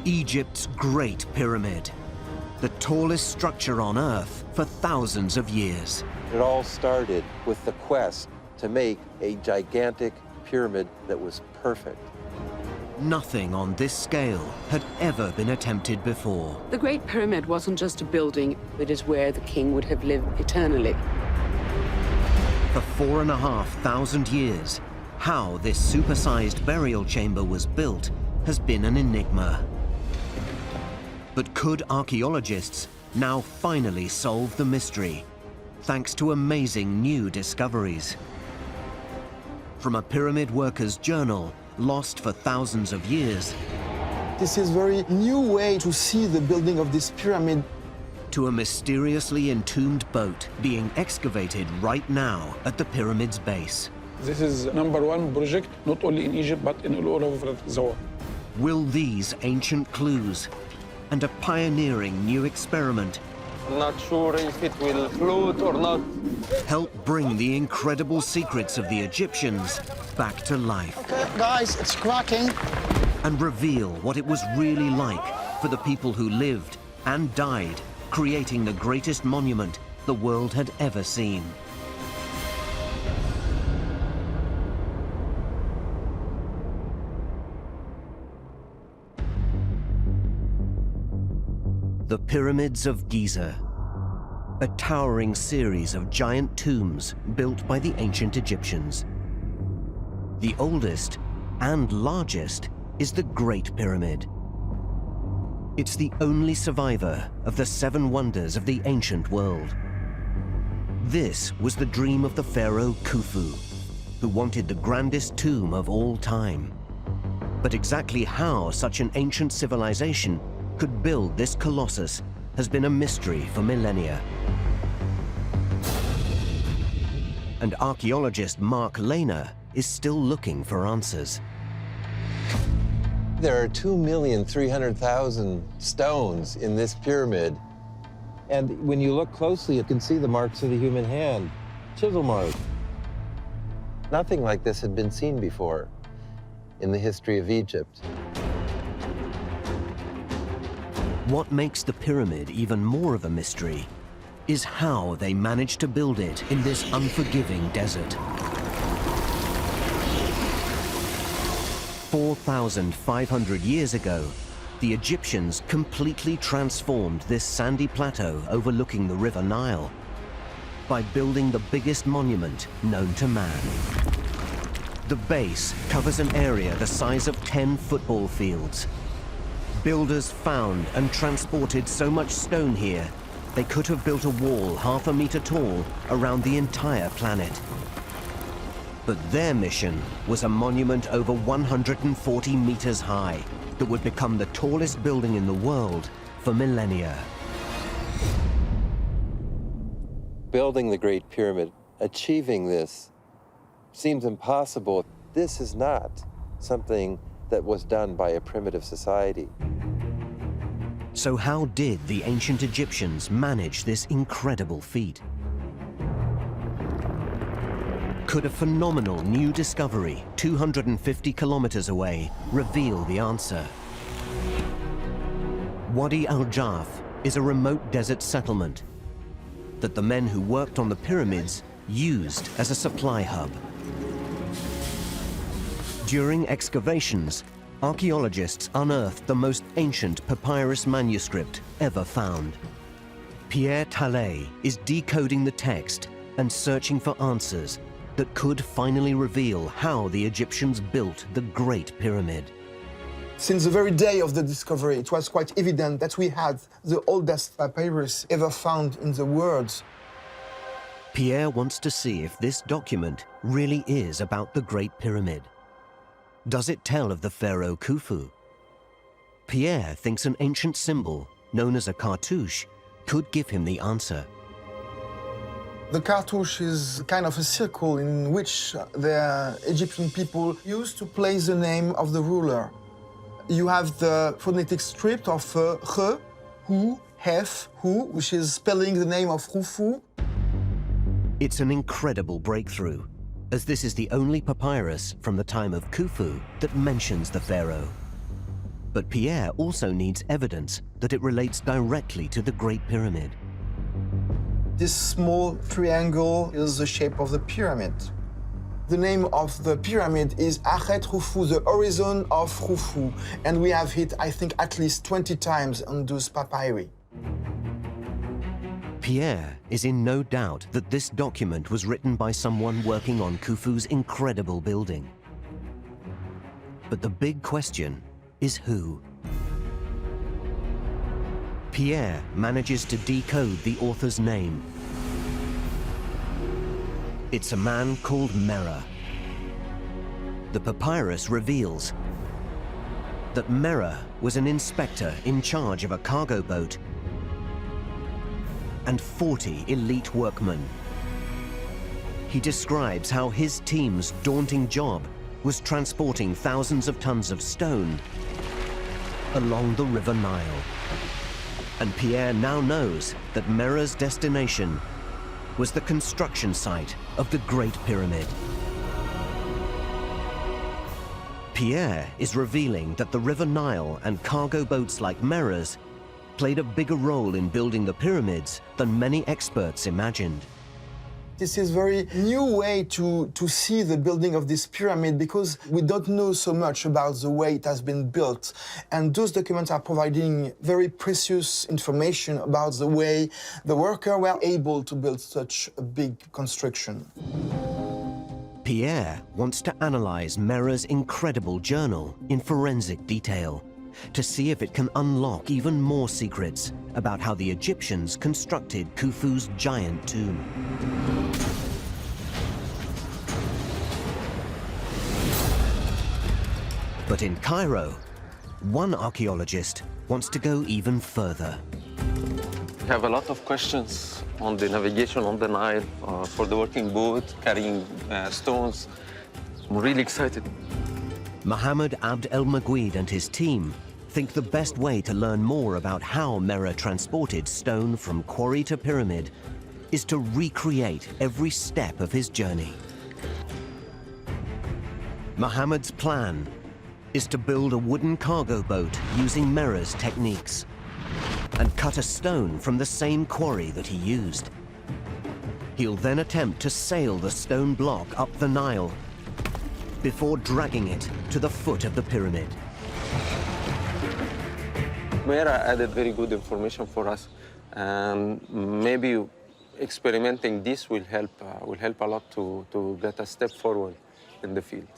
Egypt's Great Pyramid, the tallest structure on Earth for thousands of years. It all started with the quest to make a gigantic pyramid that was perfect. Nothing on this scale had ever been attempted before. The Great Pyramid wasn't just a building, it is where the king would have lived eternally. For 4,500 years, how this supersized burial chamber was built has been an enigma. But could archaeologists now finally solve the mystery, thanks to amazing new discoveries? From a pyramid worker's journal, lost for thousands of years, this is a very new way to see the building of this pyramid, to a mysteriously entombed boat being excavated right now at the pyramid's base. This is #1 project, not only in Egypt, but in all over the world. Will these ancient clues and a pioneering new experiment I'm not sure if it will float or not. help bring the incredible secrets of the Egyptians back to life? Okay, guys, it's cracking. And reveal what it was really like for the people who lived and died creating the greatest monument the world had ever seen. The Pyramids of Giza, a towering series of giant tombs built by the ancient Egyptians. The oldest and largest is the Great Pyramid. It's the only survivor of the 7 wonders of the ancient world. This was the dream of the pharaoh Khufu, who wanted the grandest tomb of all time. But exactly how such an ancient civilization could build this colossus has been a mystery for millennia. And archaeologist Mark Lehner is still looking for answers. There are 2,300,000 stones in this pyramid. And when you look closely, you can see the marks of the human hand, chisel marks. Nothing like this had been seen before in the history of Egypt. What makes the pyramid even more of a mystery is how they managed to build it in this unforgiving desert. 4,500 years ago, the Egyptians completely transformed this sandy plateau overlooking the River Nile by building the biggest monument known to man. The base covers an area the size of 10 football fields. Builders found and transported so much stone here, they could have built a wall half a meter tall around the entire planet. But their mission was a monument over 140 meters high that would become the tallest building in the world for millennia. Building the Great Pyramid, achieving this, seems impossible. This is not something that was done by a primitive society. So how did the ancient Egyptians manage this incredible feat? Could a phenomenal new discovery 250 kilometers away reveal the answer? Wadi Al-Jarf is a remote desert settlement that the men who worked on the pyramids used as a supply hub. During excavations, archaeologists unearthed the most ancient papyrus manuscript ever found. Pierre Tallet is decoding the text and searching for answers that could finally reveal how the Egyptians built the Great Pyramid. Since the very day of the discovery, it was quite evident that we had the oldest papyrus ever found in the world. Pierre wants to see if this document really is about the Great Pyramid. Does it tell of the pharaoh Khufu? Pierre thinks an ancient symbol, known as a cartouche, could give him the answer. The cartouche is kind of a circle in which the Egyptian people used to place the name of the ruler. You have the phonetic script of Khe, Hu, Hef, Hu, which is spelling the name of Khufu. It's an incredible breakthrough, as this is the only papyrus from the time of Khufu that mentions the pharaoh. But Pierre also needs evidence that it relates directly to the Great Pyramid. This small triangle is the shape of the pyramid. The name of the pyramid is Achet Khufu, the horizon of Khufu, and we have it, I think, at least 20 times on those papyri. Pierre is in no doubt that this document was written by someone working on Khufu's incredible building. But the big question is who? Pierre manages to decode the author's name. It's a man called Merah. The papyrus reveals that Merah was an inspector in charge of a cargo boat and 40 elite workmen. He describes how his team's daunting job was transporting thousands of tons of stone along the River Nile. And Pierre now knows that Merah's destination was the construction site of the Great Pyramid. Pierre is revealing that the River Nile and cargo boats like Merah's played a bigger role in building the pyramids than many experts imagined. This is a very new way to see the building of this pyramid because we don't know so much about the way it has been built. And those documents are providing very precious information about the way the workers were able to build such a big construction. Pierre wants to analyze Merah's incredible journal in forensic detail to see if it can unlock even more secrets about how the Egyptians constructed Khufu's giant tomb. But in Cairo, one archaeologist wants to go even further. We have a lot of questions on the navigation on the Nile, for the working boat, carrying stones. I'm really excited. Mohammed Abd el-Maguid and his team think the best way to learn more about how Merah transported stone from quarry to pyramid is to recreate every step of his journey. Mohammed's plan is to build a wooden cargo boat using Merah's techniques and cut a stone from the same quarry that he used. He'll then attempt to sail the stone block up the Nile before dragging it to the foot of the pyramid. Merah added very good information for us, and maybe experimenting this will help a lot to get a step forward in the field.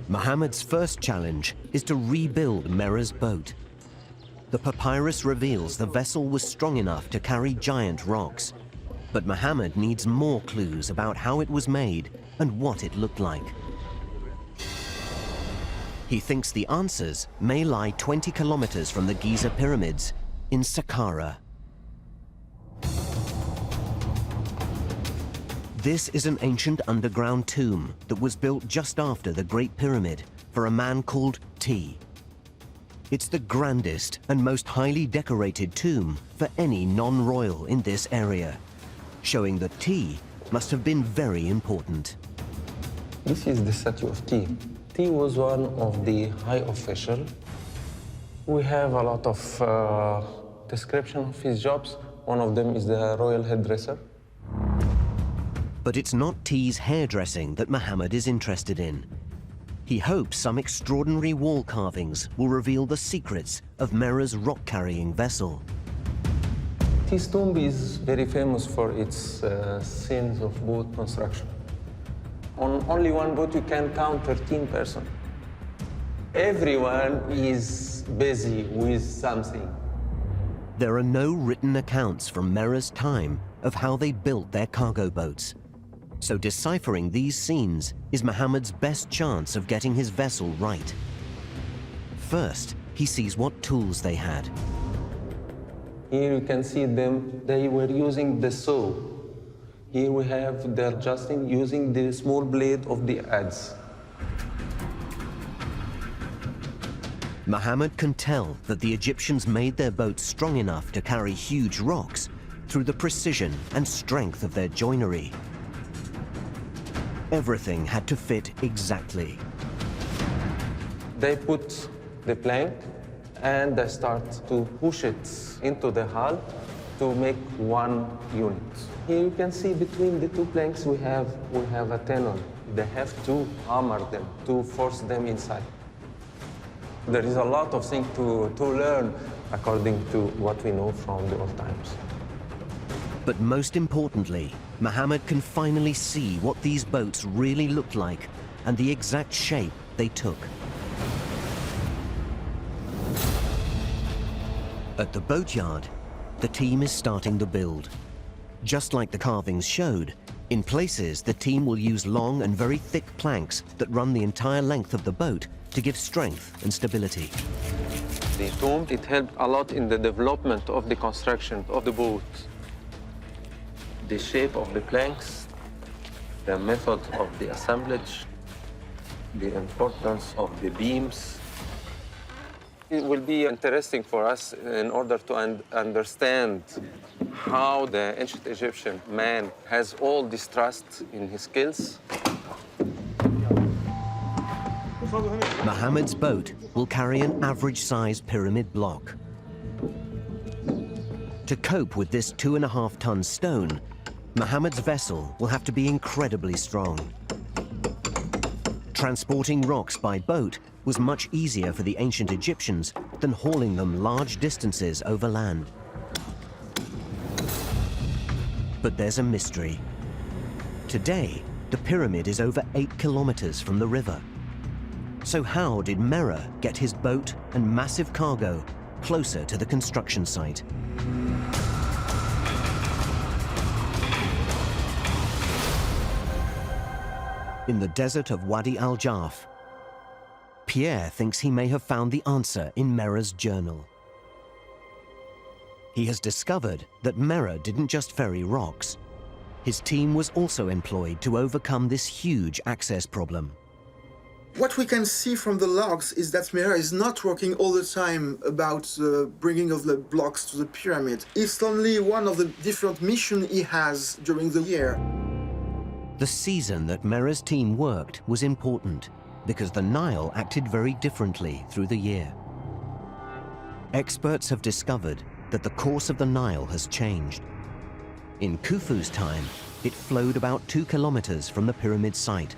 Mohammed's first challenge is to rebuild Merah's boat. The papyrus reveals the vessel was strong enough to carry giant rocks, but Mohammed needs more clues about how it was made and what it looked like. He thinks the answers may lie 20 kilometers from the Giza pyramids in Saqqara. This is an ancient underground tomb that was built just after the Great Pyramid for a man called T. It's the grandest and most highly decorated tomb for any non-royal in this area, showing that T must have been very important. This is the statue of T. T was one of the high officials. We have a lot of description of his jobs. One of them is the royal hairdresser. But it's not T's hairdressing that Mohammed is interested in. He hopes some extraordinary wall carvings will reveal the secrets of Merah's rock-carrying vessel. This tomb is very famous for its scenes of boat construction. On only one boat, you can count 13 persons. Everyone is busy with something. There are no written accounts from Merah's time of how they built their cargo boats. So deciphering these scenes is Mohammed's best chance of getting his vessel right. First, he sees what tools they had. Here you can see them, they were using the saw. Here we have they're just using the small blade of the adze. Mohammed can tell that the Egyptians made their boats strong enough to carry huge rocks through the precision and strength of their joinery. Everything had to fit exactly. They put the plank and they start to push it into the hull to make one unit. Here you can see between the two planks we have a tenon. They have to hammer them to force them inside. There is a lot of things to learn according to what we know from the old times. But most importantly, Mohammed can finally see what these boats really looked like and the exact shape they took. At the boatyard, the team is starting the build. Just like the carvings showed, in places the team will use long and very thick planks that run the entire length of the boat to give strength and stability. The tomb, it helped a lot in the development of the construction of the boat. The shape of the planks, the method of the assemblage, the importance of the beams. It will be interesting for us in order to understand how the ancient Egyptian man has all this trust in his skills. Mohammed's boat will carry an average-sized pyramid block. To cope with this 2.5-ton stone, Mohammed's vessel will have to be incredibly strong. Transporting rocks by boat was much easier for the ancient Egyptians than hauling them large distances over land. But there's a mystery. Today, the pyramid is over 8 kilometers from the river. So how did Merah get his boat and massive cargo closer to the construction site? In the desert of Wadi Al-Jarf, Pierre thinks he may have found the answer in Merah's journal. He has discovered that Merah didn't just ferry rocks. His team was also employed to overcome this huge access problem. What we can see from the logs is that Merah is not working all the time about the bringing of the blocks to the pyramid. It's only one of the different missions he has during the year. The season that Merah's team worked was important because the Nile acted very differently through the year. Experts have discovered that the course of the Nile has changed. In Khufu's time, it flowed about 2 kilometers from the pyramid site.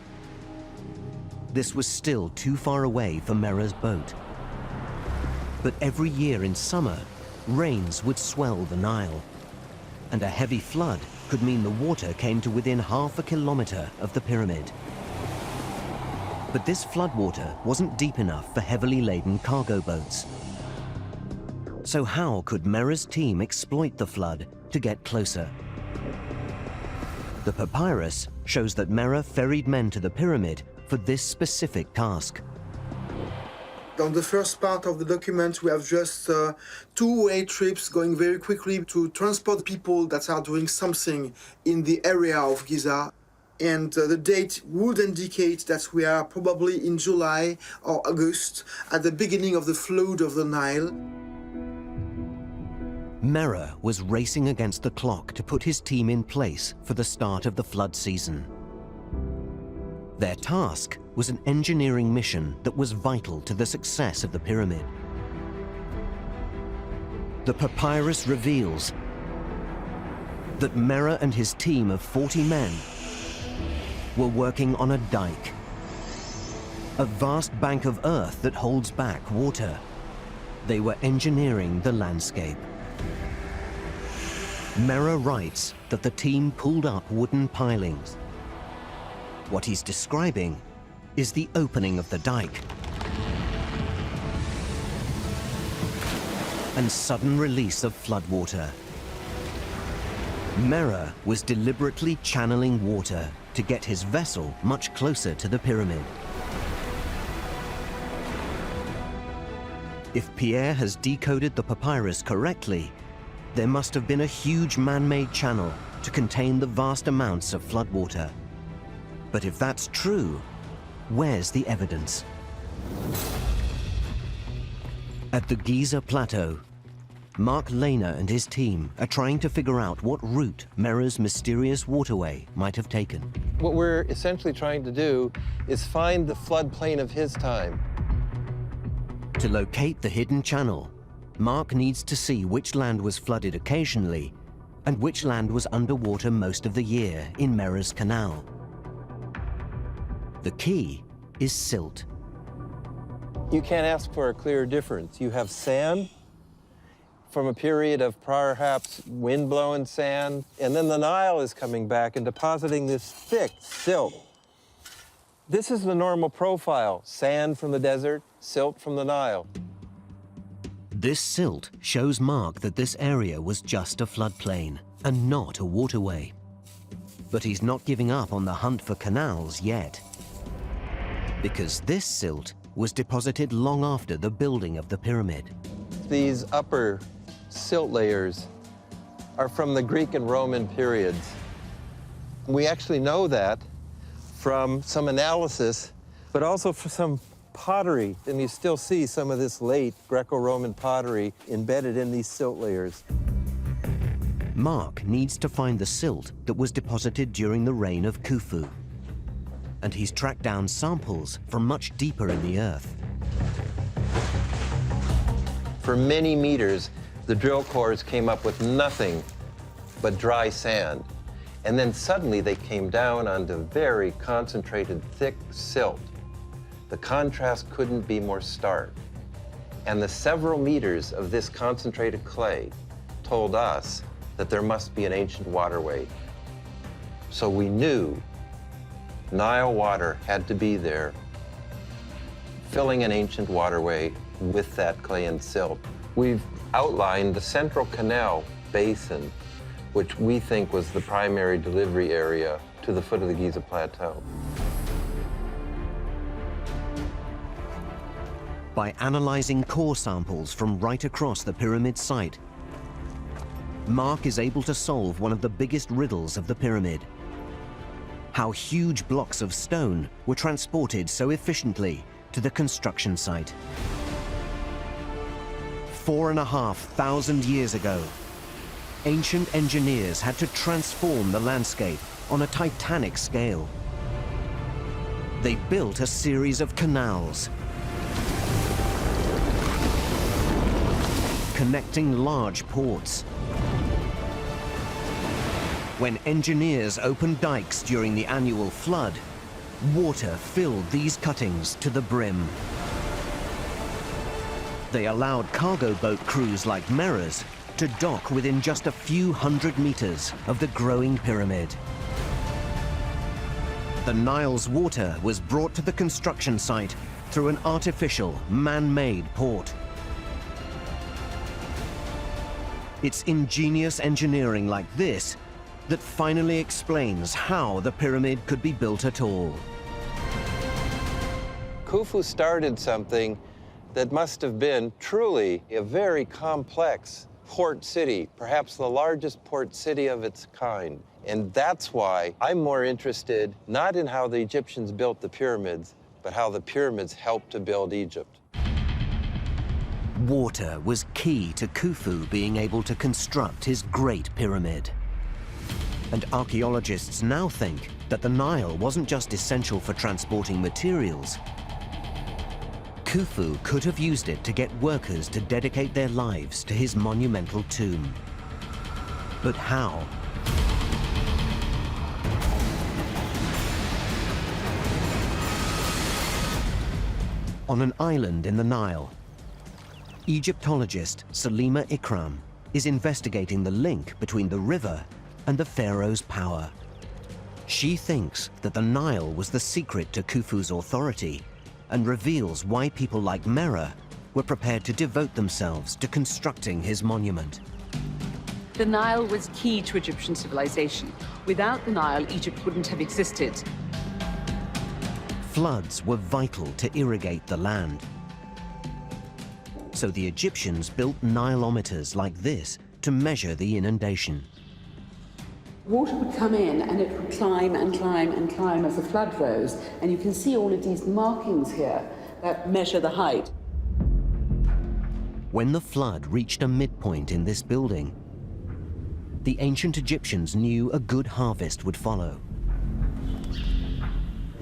This was still too far away for Merah's boat. But every year in summer, rains would swell the Nile, and a heavy flood could mean the water came to within half a kilometer of the pyramid. But this floodwater wasn't deep enough for heavily laden cargo boats. So how could Merah's team exploit the flood to get closer? The papyrus shows that Merah ferried men to the pyramid for this specific task. On the first part of the document, we have just two-way trips going very quickly to transport people that are doing something in the area of Giza. And the date would indicate that we are probably in July or August, at the beginning of the flood of the Nile. Merah was racing against the clock to put his team in place for the start of the flood season. Their task was an engineering mission that was vital to the success of the pyramid. The papyrus reveals that Merah and his team of 40 men were working on a dike, a vast bank of earth that holds back water. They were engineering the landscape. Merah writes that the team pulled up wooden pilings. What he's describing is the opening of the dike and sudden release of floodwater. Merah was deliberately channeling water to get his vessel much closer to the pyramid. If Pierre has decoded the papyrus correctly, there must have been a huge man-made channel to contain the vast amounts of floodwater. But if that's true, where's the evidence? At the Giza Plateau, Mark Lehner and his team are trying to figure out what route Merah's mysterious waterway might have taken. What we're essentially trying to do is find the floodplain of his time. To locate the hidden channel, Mark needs to see which land was flooded occasionally and which land was underwater most of the year in Merah's Canal. The key is silt. You can't ask for a clear difference. You have sand from a period of perhaps wind-blown sand, and then the Nile is coming back and depositing this thick silt. This is the normal profile: sand from the desert, silt from the Nile. This silt shows Mark that this area was just a floodplain and not a waterway. But he's not giving up on the hunt for canals yet, because this silt was deposited long after the building of the pyramid. These upper silt layers are from the Greek and Roman periods. We actually know that from some analysis, but also from some pottery. And you still see some of this late Greco-Roman pottery embedded in these silt layers. Mark needs to find the silt that was deposited during the reign of Khufu. And he's tracked down samples from much deeper in the earth. For many meters, the drill cores came up with nothing but dry sand. And then suddenly they came down onto very concentrated, thick silt. The contrast couldn't be more stark. And the several meters of this concentrated clay told us that there must be an ancient waterway. So we knew Nile water had to be there, filling an ancient waterway with that clay and silt. We've outlined the central canal basin, which we think was the primary delivery area to the foot of the Giza Plateau. By analyzing core samples from right across the pyramid site, Mark is able to solve one of the biggest riddles of the pyramid: how huge blocks of stone were transported so efficiently to the construction site. 4,500 years ago, ancient engineers had to transform the landscape on a titanic scale. They built a series of canals, connecting large ports. When engineers opened dikes during the annual flood, water filled these cuttings to the brim. They allowed cargo boat crews like Merah's to dock within just a few hundred meters of the growing pyramid. The Nile's water was brought to the construction site through an artificial, man-made port. It's ingenious engineering like this that finally explains how the pyramid could be built at all. Khufu started something that must have been truly a very complex port city, perhaps the largest port city of its kind. And that's why I'm more interested not in how the Egyptians built the pyramids, but how the pyramids helped to build Egypt. Water was key to Khufu being able to construct his Great Pyramid. And archaeologists now think that the Nile wasn't just essential for transporting materials. Khufu could have used it to get workers to dedicate their lives to his monumental tomb. But how? On an island in the Nile, Egyptologist Salima Ikram is investigating the link between the river and the pharaoh's power. She thinks that the Nile was the secret to Khufu's authority and reveals why people like Merah were prepared to devote themselves to constructing his monument. The Nile was key to Egyptian civilization. Without the Nile, Egypt wouldn't have existed. Floods were vital to irrigate the land. So the Egyptians built Nilometers like this to measure the inundation. Water would come in and it would climb and climb and climb as the flood rose. And you can see all of these markings here that measure the height. When the flood reached a midpoint in this building, the ancient Egyptians knew a good harvest would follow.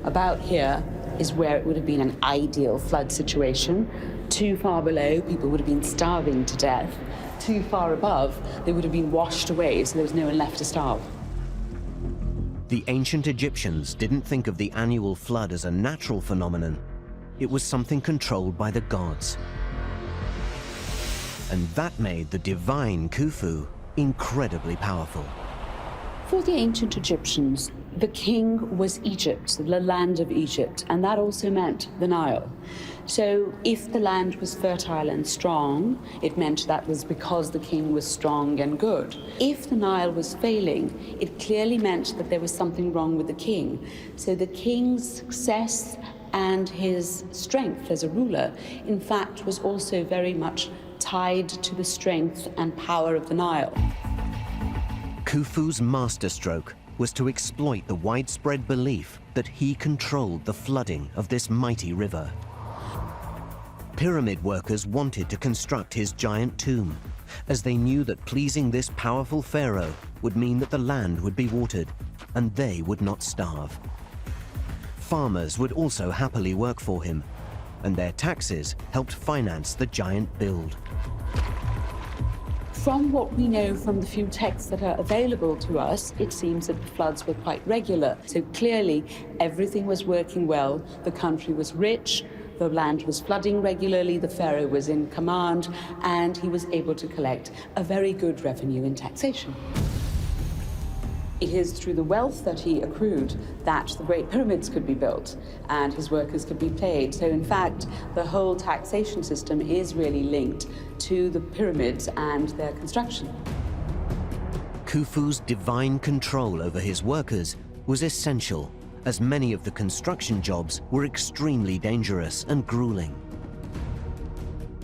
About here is where it would have been an ideal flood situation. Too far below, people would have been starving to death. Too far above, they would have been washed away, so there was no one left to starve. The ancient Egyptians didn't think of the annual flood as a natural phenomenon. It was something controlled by the gods. And that made the divine Khufu incredibly powerful. For the ancient Egyptians, the king was Egypt, the land of Egypt, and that also meant the Nile. So if the land was fertile and strong, it meant that was because the king was strong and good. If the Nile was failing, it clearly meant that there was something wrong with the king. So the king's success and his strength as a ruler, in fact, was also very much tied to the strength and power of the Nile. Khufu's masterstroke was to exploit the widespread belief that he controlled the flooding of this mighty river. Pyramid workers wanted to construct his giant tomb, as they knew that pleasing this powerful pharaoh would mean that the land would be watered, and they would not starve. Farmers would also happily work for him, and their taxes helped finance the giant build. From what we know from the few texts that are available to us, it seems that the floods were quite regular. So clearly, everything was working well. The country was rich, the land was flooding regularly, the pharaoh was in command, and he was able to collect a very good revenue in taxation. It is through the wealth that he accrued that the Great Pyramids could be built and his workers could be paid. So in fact, the whole taxation system is really linked to the pyramids and their construction. Khufu's divine control over his workers was essential, as many of the construction jobs were extremely dangerous and grueling.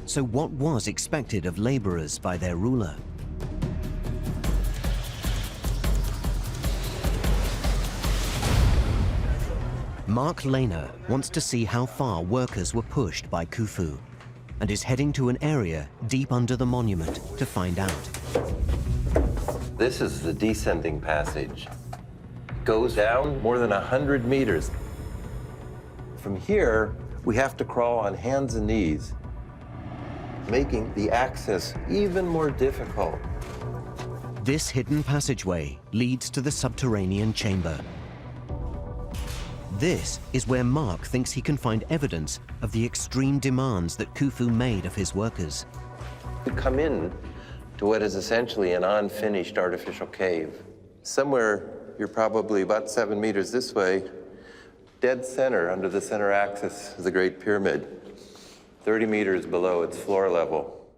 So what was expected of laborers by their ruler? Mark Lehner wants to see how far workers were pushed by Khufu, and is heading to an area deep under the monument to find out. This is the descending passage. It goes down more than 100 meters. From here, we have to crawl on hands and knees, making the access even more difficult. This hidden passageway leads to the subterranean chamber. This is where Mark thinks he can find evidence of the extreme demands that Khufu made of his workers. We come in to what is essentially an unfinished artificial cave. Somewhere, you're probably about 7 meters this way, dead center, under the center axis, is the Great Pyramid, 30 meters below its floor level.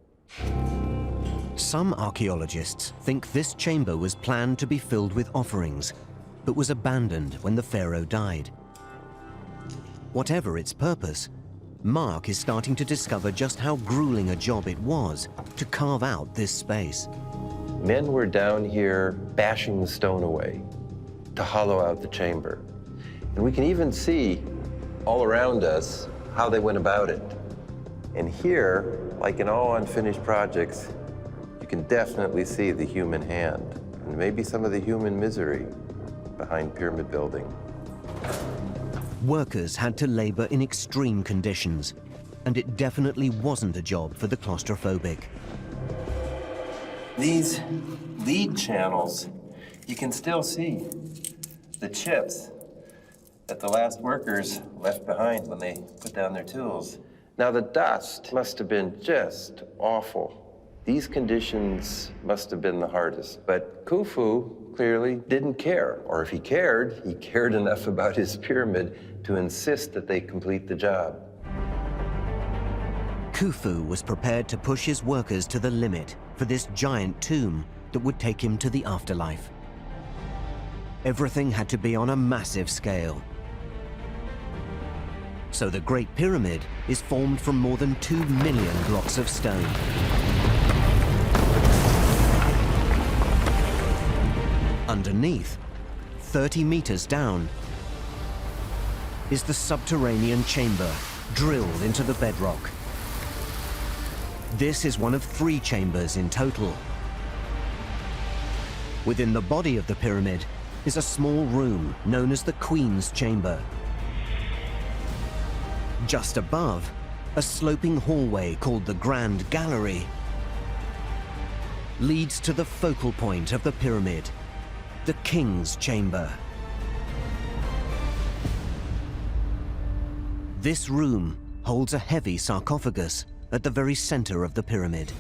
Some archaeologists think this chamber was planned to be filled with offerings, but was abandoned when the pharaoh died. Whatever its purpose, Mark is starting to discover just how grueling a job it was to carve out this space. Men were down here bashing the stone away to hollow out the chamber. And we can even see all around us how they went about it. And here, like in all unfinished projects, you can definitely see the human hand and maybe some of the human misery behind pyramid building. Workers had to labor in extreme conditions, and it definitely wasn't a job for the claustrophobic. These lead channels, you can still see the chips that the last workers left behind when they put down their tools. Now, the dust must have been just awful. These conditions must have been the hardest, but Khufu clearly didn't care, or if he cared enough about his pyramid to insist that they complete the job. Khufu was prepared to push his workers to the limit for this giant tomb that would take him to the afterlife. Everything had to be on a massive scale. So the Great Pyramid is formed from more than 2 million blocks of stone. Underneath, 30 meters down, is the subterranean chamber drilled into the bedrock. This is one of 3 chambers in total. Within the body of the pyramid is a small room known as the Queen's Chamber. Just above A sloping hallway called the Grand Gallery leads to the focal point of the pyramid, the King's Chamber. This room holds a heavy sarcophagus at the very center of the pyramid.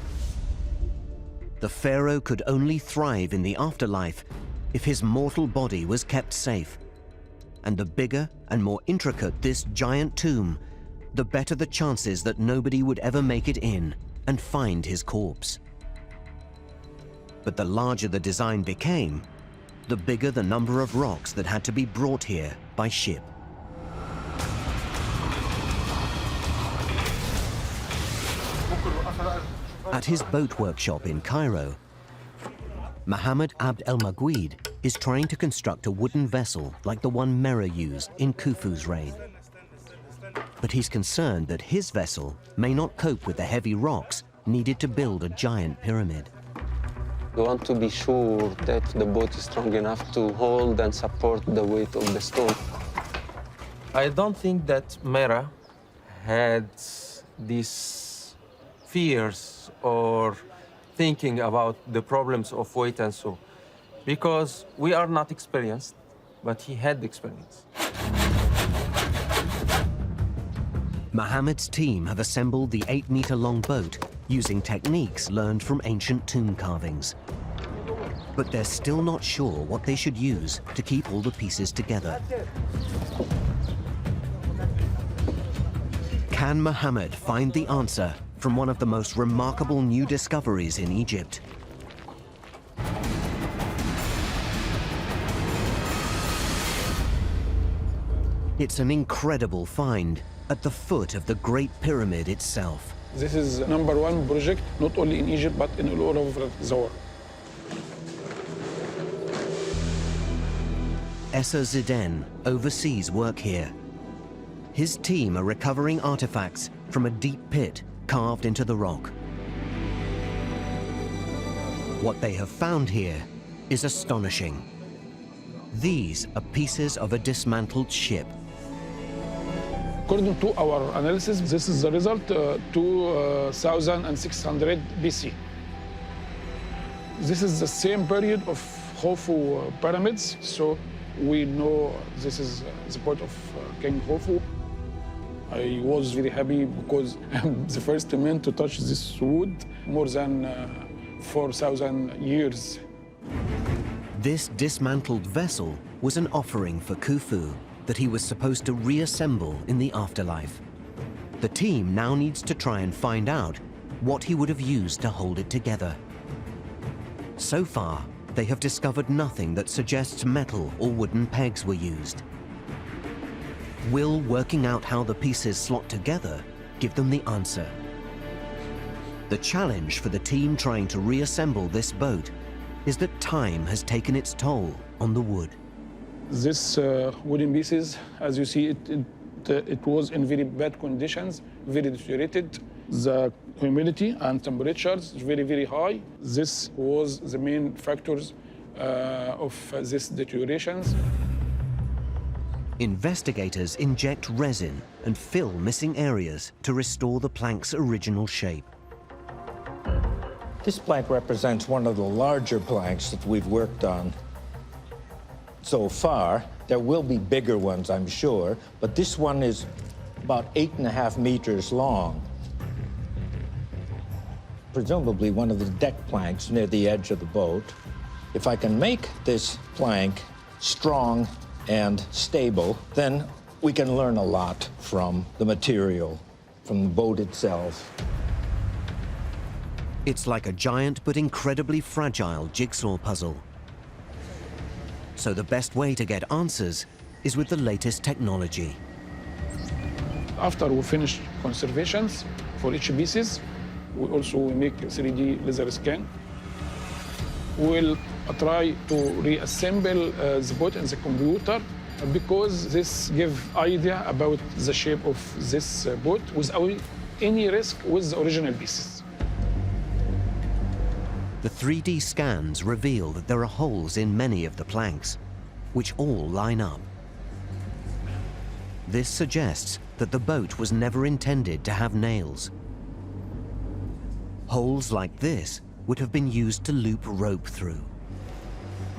The pharaoh could only thrive in the afterlife if his mortal body was kept safe. And the bigger and more intricate this giant tomb, the better the chances that nobody would ever make it in and find his corpse. But the larger the design became, the bigger the number of rocks that had to be brought here by ship. At his boat workshop in Cairo, Mohammed Abd el-Maguid is trying to construct a wooden vessel like the one Merah used in Khufu's reign. But he's concerned that his vessel may not cope with the heavy rocks needed to build a giant pyramid. We want to be sure that the boat is strong enough to hold and support the weight of the stone. I don't think that Merah had these fears or thinking about the problems of weight and so, because we are not experienced, but he had experience. Mohammed's team have assembled the 8-meter-long boat using techniques learned from ancient tomb carvings. But they're still not sure what they should use to keep all the pieces together. Can Mohammed find the answer from one of the most remarkable new discoveries in Egypt? It's an incredible find at the foot of the Great Pyramid itself. This is #1 project, not only in Egypt, but in all over the world. Essa Zidane oversees work here. His team are recovering artifacts from a deep pit carved into the rock. What they have found here is astonishing. These are pieces of a dismantled ship. According to our analysis, this is the result 2600 BC. This is the same period of Khufu pyramids, so we know this is the part of King Khufu. I was very happy because I'm the first man to touch this wood more than 4,000 years. This dismantled vessel was an offering for Khufu that he was supposed to reassemble in the afterlife. The team now needs to try and find out what he would have used to hold it together. So far, they have discovered nothing that suggests metal or wooden pegs were used. Will working out how the pieces slot together give them the answer? The challenge for the team trying to reassemble this boat is that time has taken its toll on the wood. This wooden pieces, as you see, it was in very bad conditions, very deteriorated. The humidity and temperatures very, very high. This was the main factors of these deteriorations. Investigators inject resin and fill missing areas to restore the plank's original shape. This plank represents one of the larger planks that we've worked on so far. There will be bigger ones, I'm sure, but this one is about 8.5 meters long. Presumably one of the deck planks near the edge of the boat. If I can make this plank strong and stable, then we can learn a lot from the material, from the boat itself. It's like a giant but incredibly fragile jigsaw puzzle. So the best way to get answers is with the latest technology. After we finish conservations for each pieces, we also make 3D laser scan. We'll try to reassemble the boat in the computer because this gives idea about the shape of this boat without any risk with the original pieces. The 3D scans reveal that there are holes in many of the planks, which all line up. This suggests that the boat was never intended to have nails. Holes like this would have been used to loop rope through.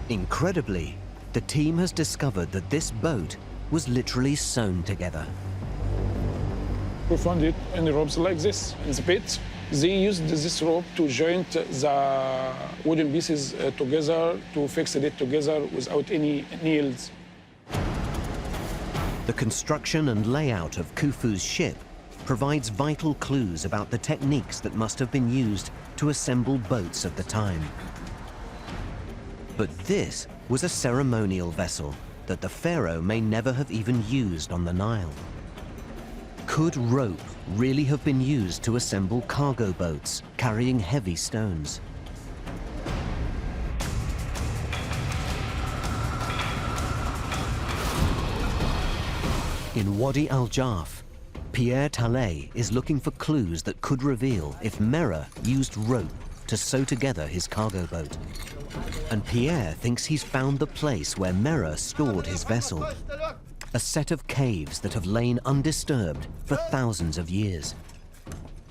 Incredibly, the team has discovered that this boat was literally sewn together. We found it in the ropes like this, in the pit. They used this rope to join the wooden pieces together, to fix it together without any nails. The construction and layout of Khufu's ship provides vital clues about the techniques that must have been used to assemble boats at the time. But this was a ceremonial vessel that the pharaoh may never have even used on the Nile. Could rope really have been used to assemble cargo boats carrying heavy stones? In Wadi Al-Jarf, Pierre Tallet is looking for clues that could reveal if Merah used rope to sew together his cargo boat. And Pierre thinks he's found the place where Merah stored his vessel, a set of caves that have lain undisturbed for thousands of years.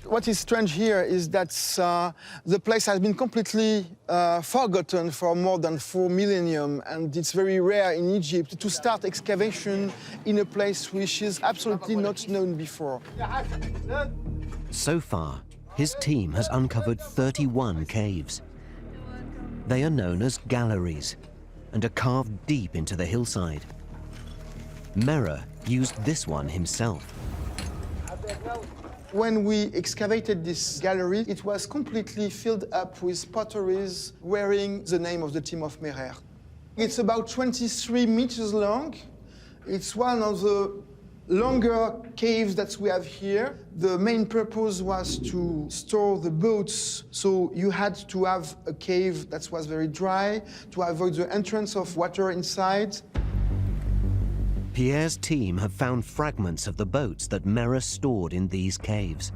What is strange here is that the place has been completely forgotten for more than 4 millennia, and it's very rare in Egypt to start excavation in a place which is absolutely not known before. So far, his team has uncovered 31 caves. They are known as galleries and are carved deep into the hillside. Merah used this one himself. When we excavated this gallery, it was completely filled up with potteries wearing the name of the team of Merah. It's about 23 meters long. It's one of the longer caves that we have here. The main purpose was to store the boats, so you had to have a cave that was very dry to avoid the entrance of water inside. Pierre's team have found fragments of the boats that Merah stored in these caves.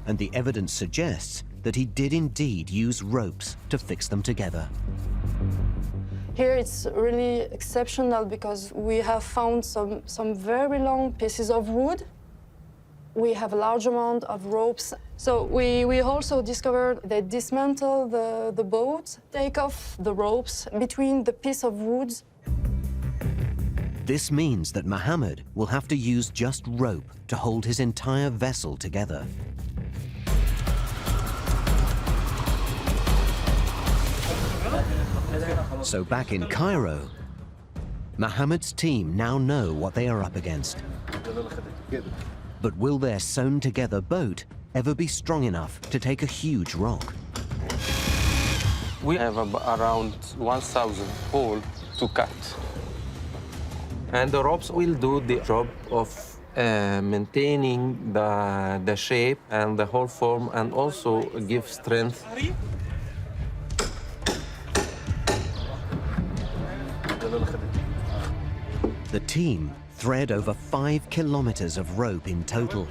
And the evidence suggests that he did indeed use ropes to fix them together. Here it's really exceptional because we have found some very long pieces of wood. We have a large amount of ropes. So we also discovered they dismantle the boat, take off the ropes between the piece of wood. This means that Mohammed will have to use just rope to hold his entire vessel together. So back in Cairo, Mohammed's team now know what they are up against. But will their sewn-together boat ever be strong enough to take a huge rock? We have around 1,000 holes to cut. And the ropes will do the job of maintaining the shape and the whole form, and also give strength. The team thread over 5 kilometers of rope in total,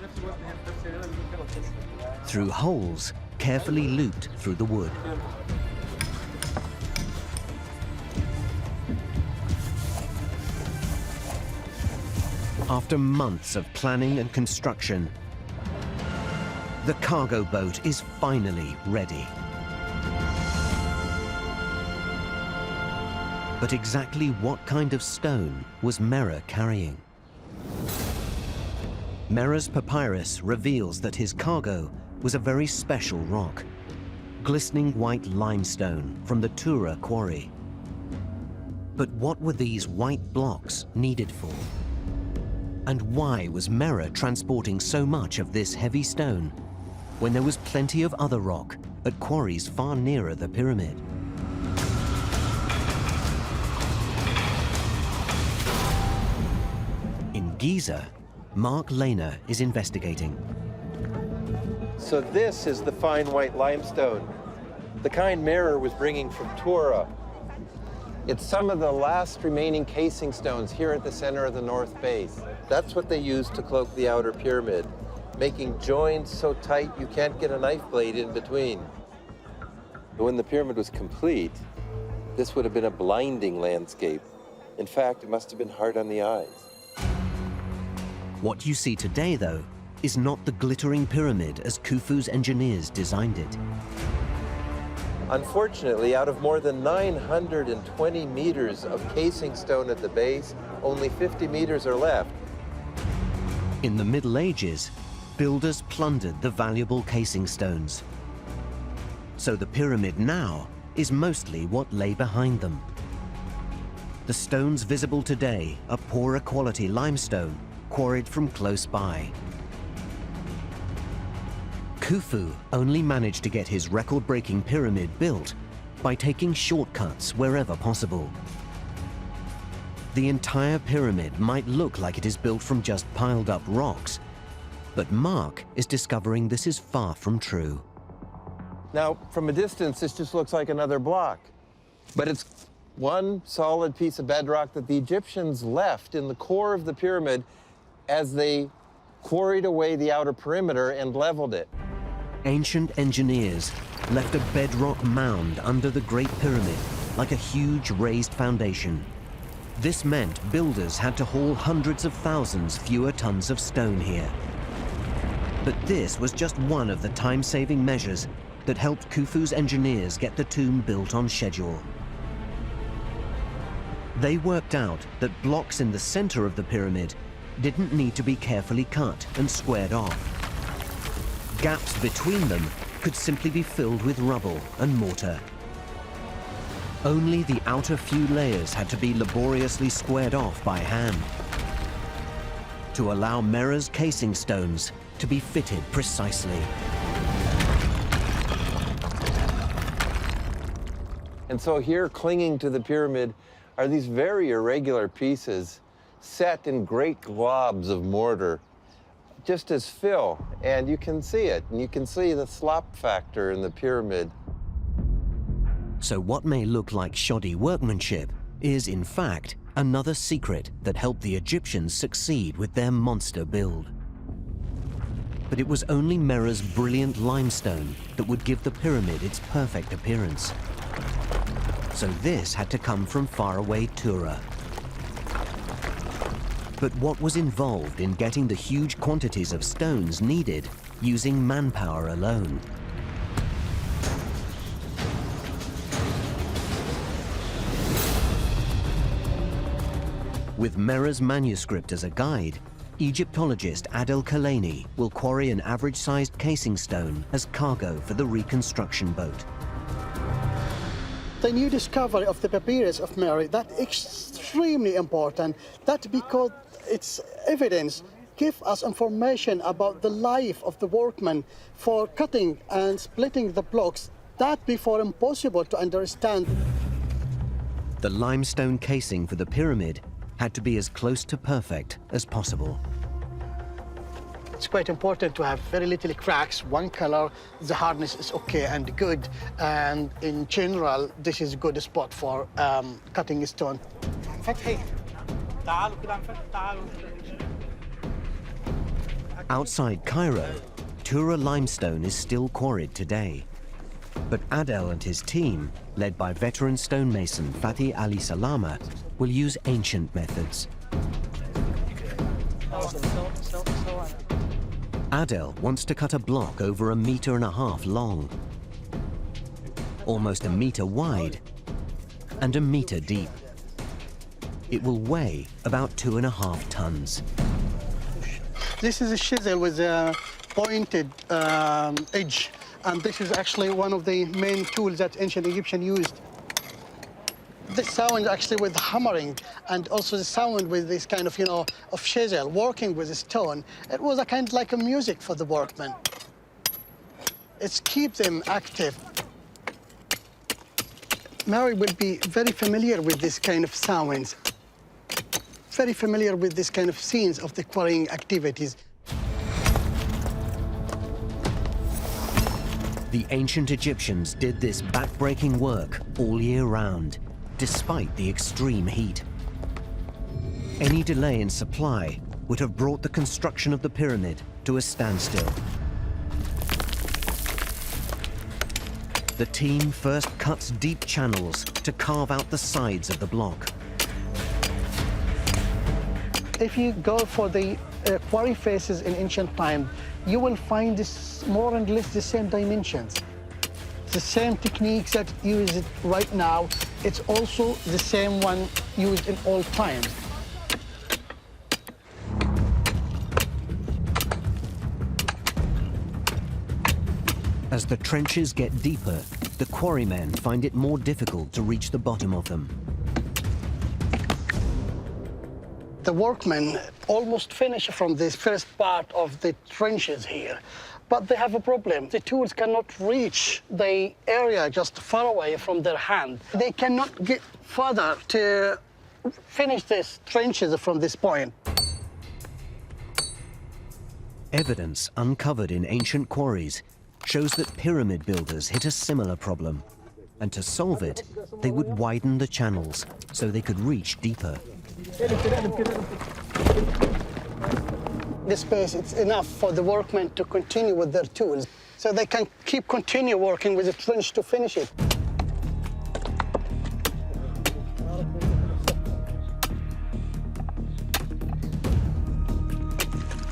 through holes carefully looped through the wood. After months of planning and construction, the cargo boat is finally ready. But exactly what kind of stone was Merah carrying? Merah's papyrus reveals that his cargo was a very special rock, glistening white limestone from the Tura quarry. But what were these white blocks needed for? And why was Merah transporting so much of this heavy stone when there was plenty of other rock at quarries far nearer the pyramid? In Giza, Mark Lehner is investigating. So this is the fine white limestone, the kind Merah was bringing from Tura. It's some of the last remaining casing stones here at the center of the north base. That's what they used to cloak the outer pyramid, making joints so tight you can't get a knife blade in between. When the pyramid was complete, this would have been a blinding landscape. In fact, it must have been hard on the eyes. What you see today, though, is not the glittering pyramid as Khufu's engineers designed it. Unfortunately, out of more than 920 meters of casing stone at the base, only 50 meters are left. In the Middle Ages, builders plundered the valuable casing stones. So the pyramid now is mostly what lay behind them. The stones visible today are poorer quality limestone quarried from close by. Khufu only managed to get his record-breaking pyramid built by taking shortcuts wherever possible. The entire pyramid might look like it is built from just piled up rocks, but Mark is discovering this is far from true. Now, from a distance, this just looks like another block, but it's one solid piece of bedrock that the Egyptians left in the core of the pyramid as they quarried away the outer perimeter and leveled it. Ancient engineers left a bedrock mound under the Great Pyramid, like a huge raised foundation. This meant builders had to haul hundreds of thousands fewer tons of stone here. But this was just one of the time-saving measures that helped Khufu's engineers get the tomb built on schedule. They worked out that blocks in the center of the pyramid didn't need to be carefully cut and squared off. Gaps between them could simply be filled with rubble and mortar. Only the outer few layers had to be laboriously squared off by hand to allow Merah's casing stones to be fitted precisely. And so here, clinging to the pyramid, are these very irregular pieces set in great globs of mortar, just as fill, and you can see it, and you can see the slop factor in the pyramid. So what may look like shoddy workmanship is, in fact, another secret that helped the Egyptians succeed with their monster build. But it was only Merah's brilliant limestone that would give the pyramid its perfect appearance. So this had to come from faraway Tura. But what was involved in getting the huge quantities of stones needed using manpower alone? With Merah's manuscript as a guide, Egyptologist Adel Kalani will quarry an average-sized casing stone as cargo for the reconstruction boat. The new discovery of the papyrus of Merah, that's extremely important. That because its evidence gives us information about the life of the workman for cutting and splitting the blocks. That before impossible to understand. The limestone casing for the pyramid had to be as close to perfect as possible. It's quite important to have very little cracks, one color, the hardness is okay and good, and in general, this is a good spot for cutting stone. Outside Cairo, Tura limestone is still quarried today. But Adel and his team, led by veteran stonemason Fatih Ali Salama, will use ancient methods. Adel wants to cut a block over 1.5 meters long, almost 1 meter wide, and 1 meter deep. It will weigh about 2.5 tons. This is a chisel with a pointed edge, and this is actually one of the main tools that ancient Egyptian used. The sound actually with hammering, and also the sound with this kind of, of chisel, working with the stone, it was a kind of like a music for the workmen. It keeps them active. Merah will be very familiar with this kind of sounds, very familiar with this kind of scenes of the quarrying activities. The ancient Egyptians did this back-breaking work all year round, despite the extreme heat. Any delay in supply would have brought the construction of the pyramid to a standstill. The team first cuts deep channels to carve out the sides of the block. If you go for the quarry faces in ancient time, you will find this more and less the same dimensions. The same techniques that used right now, it's also the same one used in all times. As the trenches get deeper, the quarrymen find it more difficult to reach the bottom of them. The workmen almost finish from this first part of the trenches here, but they have a problem. The tools cannot reach the area just far away from their hand. They cannot get further to finish these trenches from this point. Evidence uncovered in ancient quarries shows that pyramid builders hit a similar problem. And to solve it, they would widen the channels so they could reach deeper. This space, it's enough for the workmen to continue with their tools, so they can continue working with the trench to finish it.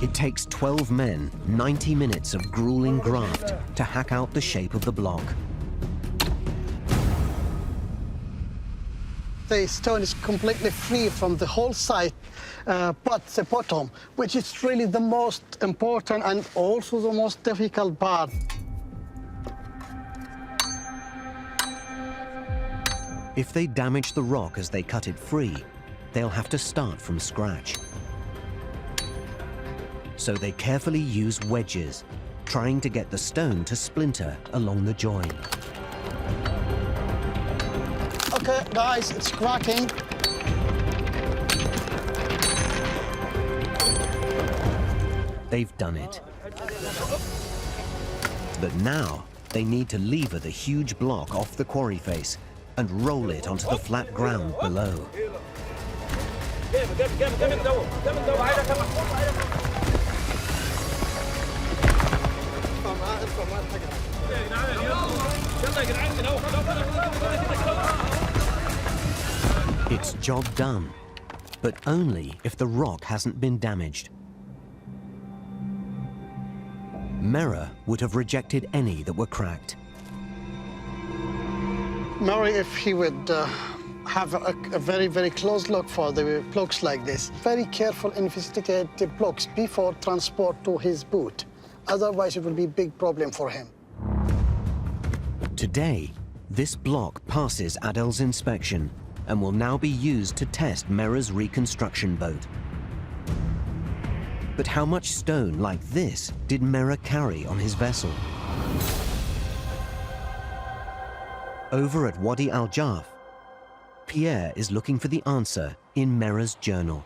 It takes 12 men, 90 minutes of grueling graft to hack out the shape of the block. The stone is completely free from the whole side, but the bottom, which is really the most important and also the most difficult part. If they damage the rock as they cut it free, they'll have to start from scratch. So they carefully use wedges, trying to get the stone to splinter along the join. Okay, guys, it's cracking. They've done it. But now they need to lever the huge block off the quarry face and roll it onto the flat ground below. It's job done, but only if the rock hasn't been damaged. Merah would have rejected any that were cracked. Murray, if he would have a very, very close look for the blocks like this, very careful investigate the blocks before transport to his boot. Otherwise, it will be a big problem for him. Today, this block passes Adel's inspection and will now be used to test Merah's reconstruction boat. But how much stone like this did Merah carry on his vessel? Over at Wadi Al-Jarf, Pierre is looking for the answer in Merah's journal.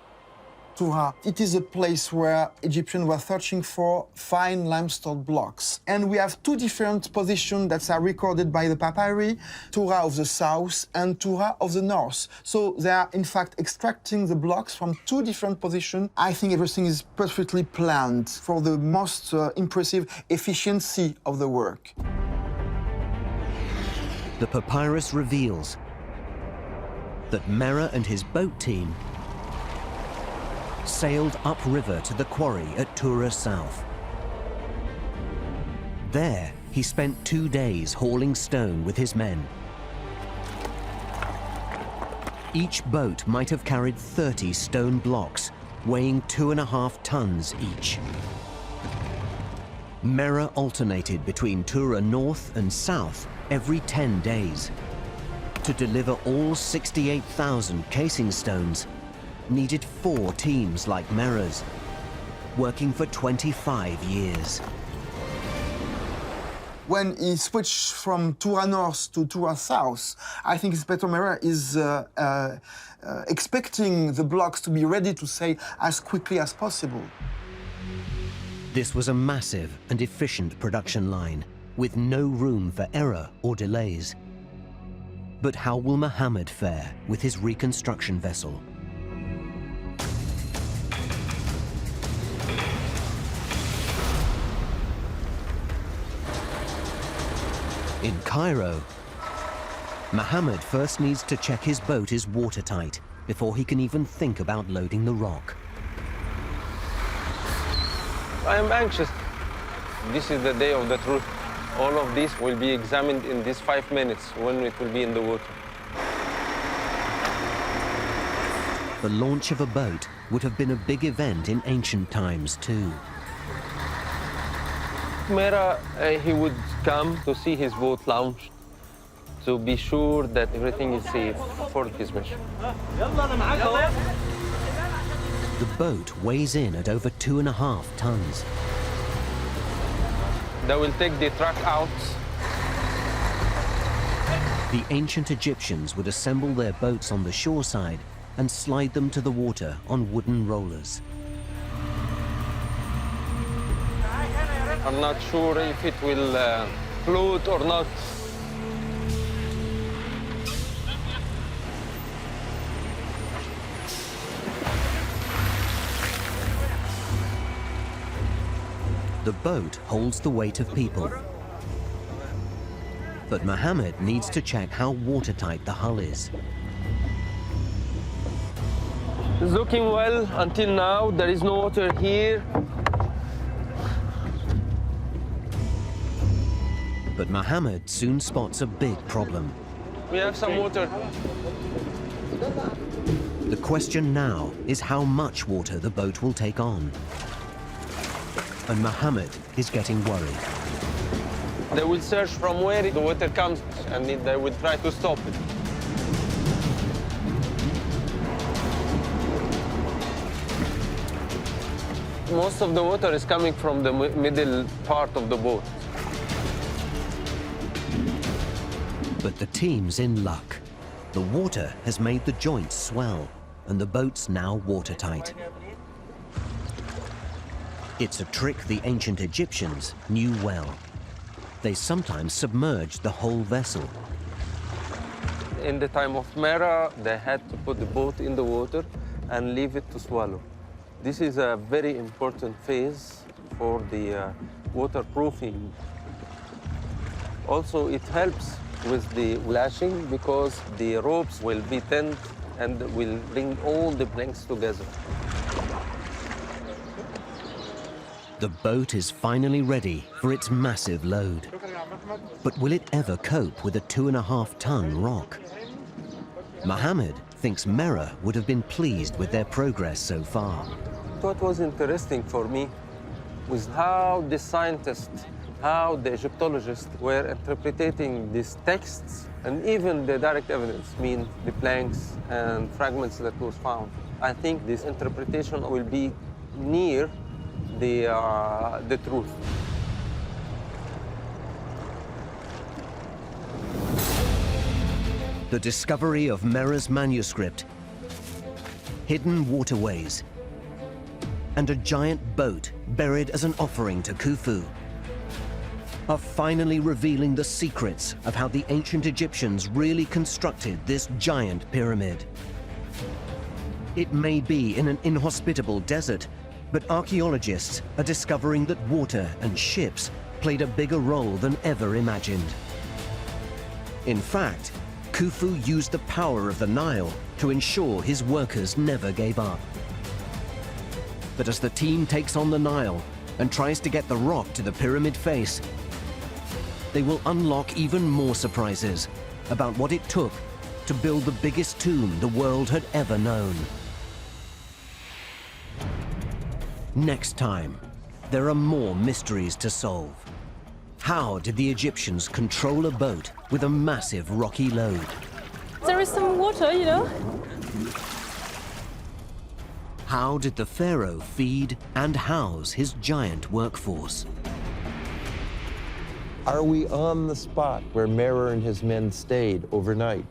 Tura, it is a place where Egyptians were searching for fine limestone blocks. And we have two different positions that are recorded by the papyri, Tura of the south and Tura of the north. So they are, in fact, extracting the blocks from two different positions. I think everything is perfectly planned for the most impressive efficiency of the work. The papyrus reveals that Merah and his boat team sailed upriver to the quarry at Tura South. There, he spent 2 days hauling stone with his men. Each boat might have carried 30 stone blocks, weighing 2.5 tons each. Merah alternated between Tura North and South every 10 days. To deliver all 68,000 casing stones, needed 4 teams like Merah's, working for 25 years. When he switched from Tura North to Tura South, I think Inspector Merah is expecting the blocks to be ready to sail as quickly as possible. This was a massive and efficient production line, with no room for error or delays. But how will Mohammed fare with his reconstruction vessel? In Cairo, Mohammed first needs to check his boat is watertight before he can even think about loading the rock. I am anxious. This is the day of the truth. All of this will be examined in these 5 minutes when it will be in the water. The launch of a boat would have been a big event in ancient times too. Mera, he would come to see his boat launch, to be sure that everything is safe for his mission. The boat weighs in at over 2.5 tons. They will take the truck out. The ancient Egyptians would assemble their boats on the shoreside and slide them to the water on wooden rollers. I'm not sure if it will float or not. The boat holds the weight of people. But Mohammed needs to check how watertight the hull is. It's looking well until now. There is no water here. But Mohammed soon spots a big problem. We have some water. The question now is how much water the boat will take on. And Mohammed is getting worried. They will search from where the water comes, and they will try to stop it. Most of the water is coming from the middle part of the boat. But the team's in luck. The water has made the joints swell, and the boat's now watertight. It's a trick the ancient Egyptians knew well. They sometimes submerged the whole vessel. In the time of Mera, they had to put the boat in the water and leave it to swallow. This is a very important phase for the waterproofing. Also, it helps with the lashing because the ropes will be tense and will bring all the planks together. The boat is finally ready for its massive load. But will it ever cope with a 2.5-ton rock? Mohammed thinks Mera would have been pleased with their progress so far. What was interesting for me was how the scientists, how the Egyptologists were interpreting these texts and even the direct evidence, mean the planks and fragments that was found. I think this interpretation will be near the truth. The discovery of Mera's manuscript, hidden waterways, and a giant boat buried as an offering to Khufu are finally revealing the secrets of how the ancient Egyptians really constructed this giant pyramid. It may be in an inhospitable desert, but archaeologists are discovering that water and ships played a bigger role than ever imagined. In fact, Khufu used the power of the Nile to ensure his workers never gave up. But as the team takes on the Nile and tries to get the rock to the pyramid face, they will unlock even more surprises about what it took to build the biggest tomb the world had ever known. Next time, there are more mysteries to solve. How did the Egyptians control a boat with a massive rocky load? There is some water, you know. How did the pharaoh feed and house his giant workforce? Are we on the spot where Mera and his men stayed overnight?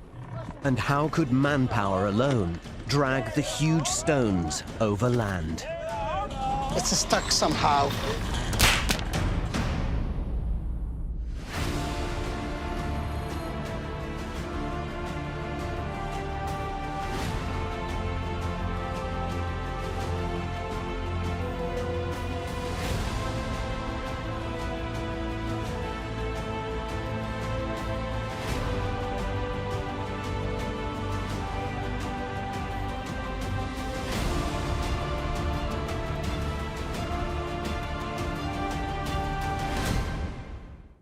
And how could manpower alone drag the huge stones over land? It's stuck somehow.